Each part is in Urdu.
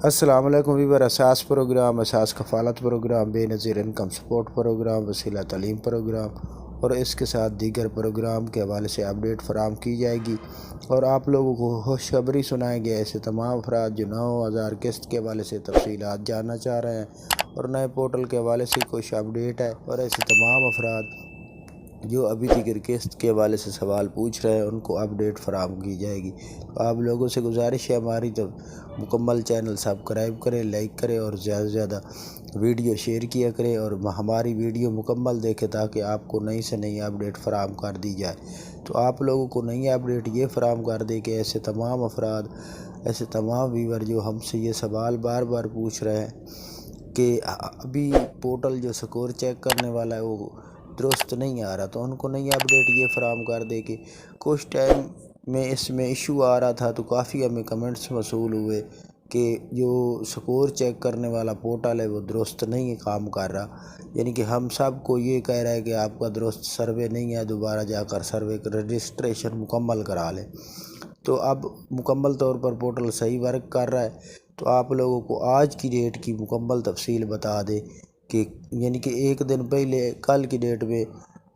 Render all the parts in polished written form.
السلام علیکم ویور اساس پروگرام، اساس کفالت پروگرام، بے نظیر انکم سپورٹ پروگرام، وسیلہ تعلیم پروگرام اور اس کے ساتھ دیگر پروگرام کے حوالے سے اپڈیٹ فراہم کی جائے گی اور آپ لوگوں کو خوشخبری سنائیں گے ایسے تمام افراد جو 9000 قسط کے حوالے سے تفصیلات جاننا چاہ رہے ہیں اور نئے پورٹل کے حوالے سے کچھ اپڈیٹ ہے، اور ایسے تمام افراد جو ابھی دیگر قسط کے حوالے سے سوال پوچھ رہے ہیں ان کو اپڈیٹ فراہم کی جائے گی۔ تو آپ لوگوں سے گزارش ہے ہماری، تو مکمل چینل سبسکرائب کریں، لائک کریں اور زیادہ سے زیادہ ویڈیو شیئر کیا کریں اور ہماری ویڈیو مکمل دیکھیں تاکہ آپ کو نئی سے نئی اپڈیٹ فراہم کر دی جائے۔ تو آپ لوگوں کو نئی اپڈیٹ یہ فراہم کر دے کہ ایسے تمام افراد، ایسے تمام ویور جو ہم سے یہ سوال بار بار پوچھ رہے ہیں کہ ابھی پورٹل جو سکور چیک کرنے والا ہے وہ درست نہیں آ رہا، تو ان کو نئی اپڈیٹ یہ فراہم کر دے کہ کچھ ٹائم میں اس میں ایشو آ رہا تھا، تو کافی ہمیں کمنٹس موصول ہوئے کہ جو سکور چیک کرنے والا پورٹل ہے وہ درست نہیں کام کر رہا، یعنی کہ ہم سب کو یہ کہہ رہا ہے کہ آپ کا درست سروے نہیں ہے، دوبارہ جا کر سروے رجسٹریشن مکمل کرا لیں۔ تو اب مکمل طور پر پورٹل صحیح ورک کر رہا ہے، تو آپ لوگوں کو آج کی ڈیٹ کی مکمل تفصیل بتا دے کہ یعنی کہ ایک دن پہلے کل کی ڈیٹ میں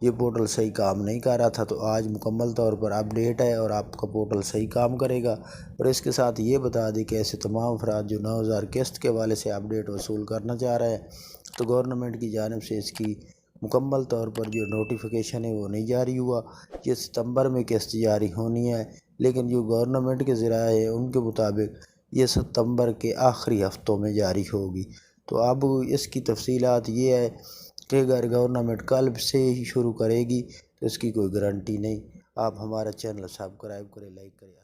یہ پورٹل صحیح کام نہیں کر رہا تھا، تو آج مکمل طور پر اپڈیٹ ہے اور آپ کا پورٹل صحیح کام کرے گا۔ اور اس کے ساتھ یہ بتا دیں کہ ایسے تمام افراد جو 9000 قسط کے حوالے سے اپڈیٹ وصول کرنا چاہ رہے ہیں، تو گورنمنٹ کی جانب سے اس کی مکمل طور پر جو نوٹیفیکیشن ہے وہ نہیں جاری ہوا۔ یہ ستمبر میں قسط جاری ہونی ہے، لیکن جو گورنمنٹ کے ذرائع ہیں ان کے مطابق یہ ستمبر کے آخری ہفتوں میں جاری ہوگی۔ تو اب اس کی تفصیلات یہ ہے کہ اگر گورنمنٹ کل سے ہی شروع کرے گی تو اس کی کوئی گارنٹی نہیں۔ آپ ہمارا چینل سبسکرائب کریں، لائک کریں۔